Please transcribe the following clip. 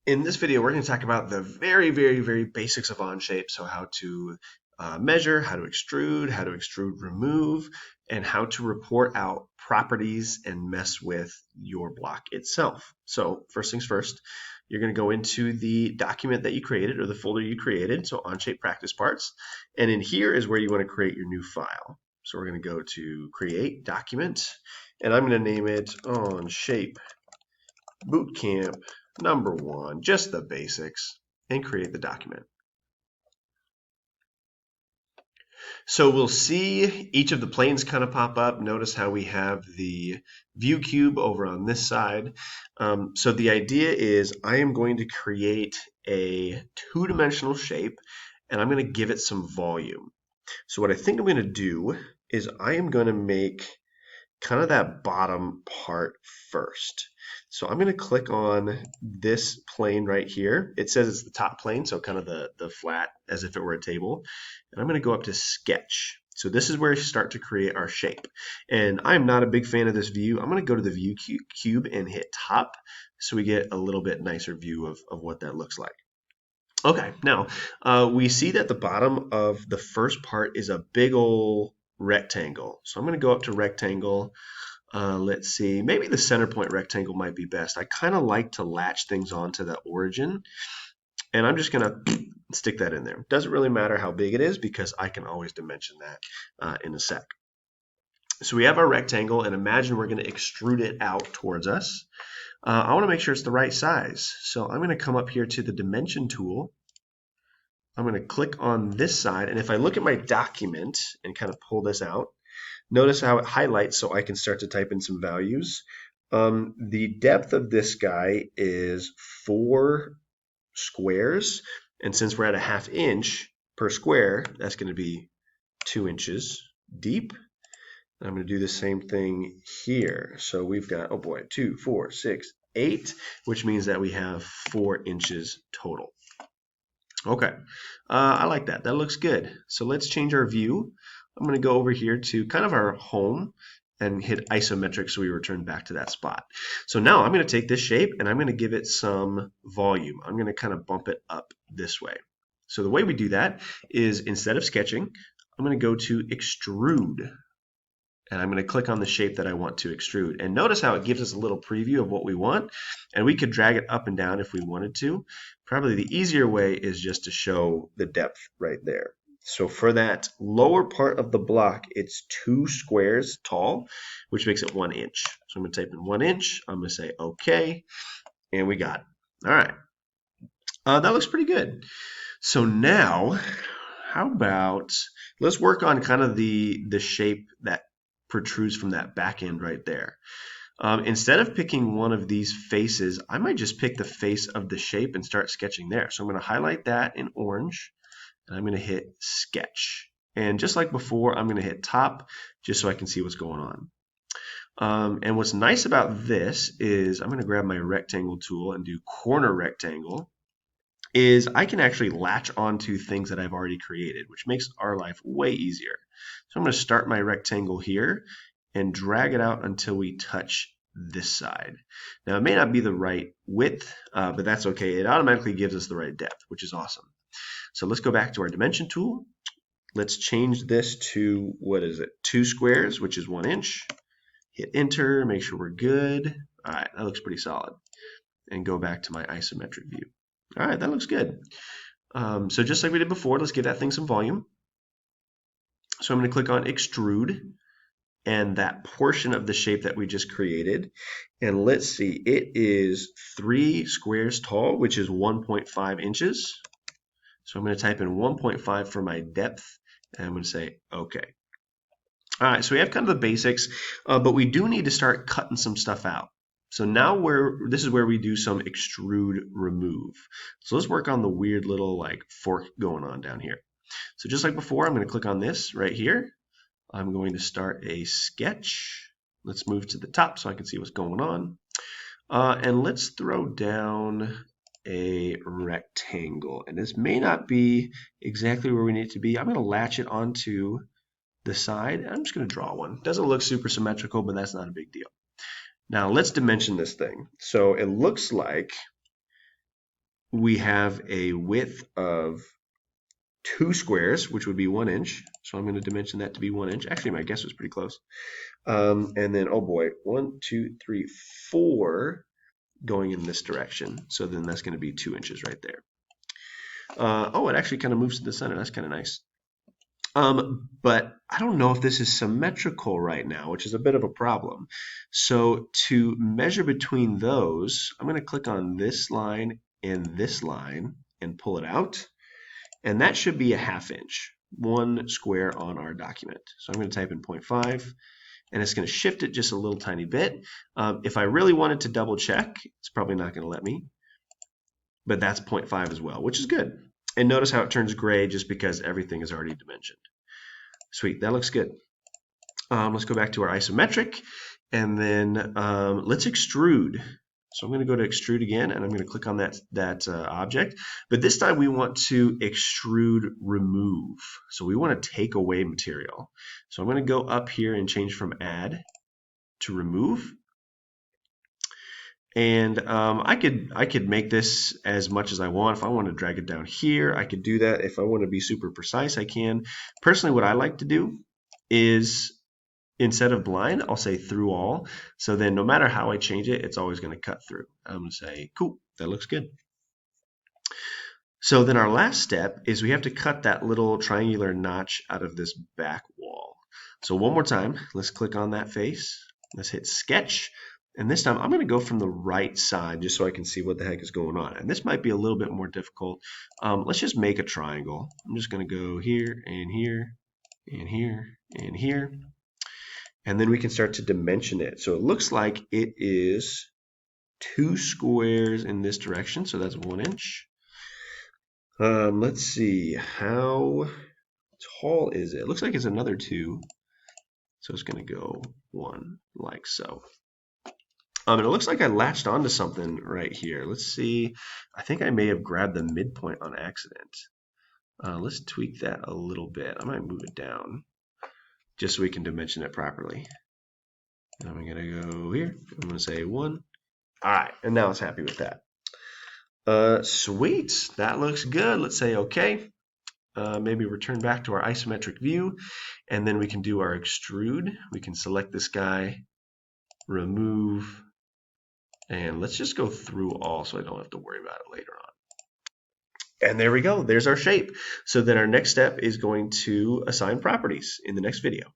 In this video, we're going to talk about the very basics of OnShape. So how to measure, how to extrude, remove, and how to report out properties and mess with your block itself. So first things first, you're going to go into the document that you created or the folder you created, so OnShape practice parts. And in here is where you want to create your new file. So we're going to go to create document, and I'm going to name it OnShape Bootcamp #1, just the basics, and create the document. So we'll see each of the planes kind of pop up. Notice how we have the view cube over on this side. So the idea is I am going to create a two-dimensional shape, and I'm going to give it some volume. So what I think I'm going to do is I am going to make kind of that bottom part first. So I'm going to click on this plane right here. It says it's the top plane, so kind of the flat as if it were a table. And I'm going to go up to sketch. So this is where we start to create our shape. And I'm not a big fan of this view. I'm going to go to the view cube and hit top so we get a little bit nicer view of what that looks like. Okay, now we see that the bottom of the first part is a big old rectangle. So I'm going to go up to rectangle. Let's see, maybe the center point rectangle might be best. I kind of like to latch things onto the origin, and I'm just going to stick that in there. Doesn't really matter how big it is because I can always dimension that in a sec. So we have our rectangle, and imagine we're going to extrude it out towards us. I want to make sure it's the right size. So I'm going to come up here to the dimension tool. I'm going to click on this side, and if I look at my document and kind of pull this out, notice how it highlights so I can start to type in some values. The depth of this guy is 4 squares, and since we're at a 1/2 inch per square, that's going to be 2 inches deep. And I'm going to do the same thing here. So we've got, oh boy, 2, 4, 6, 8, which means that we have 4 inches total. Okay, I like that. That looks good. So let's change our view. I'm going to go over here to kind of our home and hit isometric so we return back to that spot. So now I'm going to take this shape and I'm going to give it some volume. I'm going to kind of bump it up this way. So the way we do that is instead of sketching, I'm going to go to extrude. And I'm going to click on the shape that I want to extrude. And notice how it gives us a little preview of what we want. And we could drag it up and down if we wanted to. Probably the easier way is just to show the depth right there. So for that lower part of the block, it's 2 squares tall, which makes it 1 inch. So I'm going to type in 1 inch. I'm going to say OK. And we got it. All right. That looks pretty good. So now, how about let's work on kind of the shape that protrudes from that back end right there. Instead of picking one of these faces, I might just pick the face of the shape and start sketching there. So I'm going to highlight that in orange, and I'm going to hit sketch. And just like before, I'm going to hit top just so I can see what's going on. And what's nice about this is I'm going to grab my rectangle tool and do corner rectangle. Is I can actually latch onto things that I've already created, which makes our life way easier. So I'm going to start my rectangle here and drag it out until we touch this side. Now it may not be the right width, but that's okay. It automatically gives us the right depth, which is awesome. So let's go back to our dimension tool. Let's change this to, what is it, 2 squares, which is 1 inch. Hit enter, make sure we're good. All right, that looks pretty solid. And go back to my isometric view. All right, that looks good. So just like we did before, let's give that thing some volume. So I'm going to click on extrude and that portion of the shape that we just created. And let's see, it is 3 squares tall, which is 1.5 inches. So I'm going to type in 1.5 for my depth, and I'm going to say OK. All right, so we have kind of the basics, but we do need to start cutting some stuff out. So now this is where we do some extrude remove. So let's work on the weird little like fork going on down here. So just like before, I'm going to click on this right here. I'm going to start a sketch. Let's move to the top so I can see what's going on. And let's throw down a rectangle. And this may not be exactly where we need it to be. I'm going to latch it onto the side. I'm just going to draw one. Doesn't look super symmetrical, but that's not a big deal. Now let's dimension this thing. So it looks like we have a width of 2 squares, which would be 1 inch. So I'm going to dimension that to be 1 inch. Actually, my guess was pretty close. And then, oh boy, 1, 2, 3, 4 going in this direction. So then that's going to be 2 inches right there. Oh, it actually kind of moves to the center. That's kind of nice. But I don't know if this is symmetrical right now, which is a bit of a problem. So to measure between those, I'm going to click on this line and pull it out. And that should be a 1/2 inch, 1 square on our document. So I'm going to type in 0.5, and it's going to shift it just a little tiny bit. If I really wanted to double check, it's probably not going to let me. But that's 0.5 as well, which is good. And notice how it turns gray just because everything is already dimensioned. Sweet, that looks good. Let's go back to our isometric, and then let's extrude. So I'm going to go to extrude again, and I'm going to click on that object. But this time we want to extrude remove. So we want to take away material. So I'm going to go up here and change from add to remove. And I could make this as much as I want. If I want to drag it down here, I could do that. If I want to be super precise, I can. Personally, what I like to do is, instead of blind, I'll say through all. So then no matter how I change it, it's always going to cut through. I'm going to say, cool, that looks good. So then our last step is we have to cut that little triangular notch out of this back wall. So one more time, let's click on that face. Let's hit sketch. And this time I'm going to go from the right side just so I can see what the heck is going on. And this might be a little bit more difficult. Let's just make a triangle. I'm just going to go here and here and here and here. And then we can start to dimension it. So it looks like it is 2 squares in this direction. So that's 1 inch. Let's see, how tall is it? It looks like it's another 2. So it's going to go 1 like so. And it looks like I latched onto something right here. Let's see. I think I may have grabbed the midpoint on accident. Let's tweak that a little bit. I might move it down just so we can dimension it properly. And I'm going to go here. I'm going to say 1. All right, and now it's happy with that. Sweet, that looks good. Let's say okay. Maybe return back to our isometric view, and then we can do our extrude. We can select this guy, remove, and let's just go through all so I don't have to worry about it later on. And there we go. There's our shape. So then our next step is going to assign properties in the next video.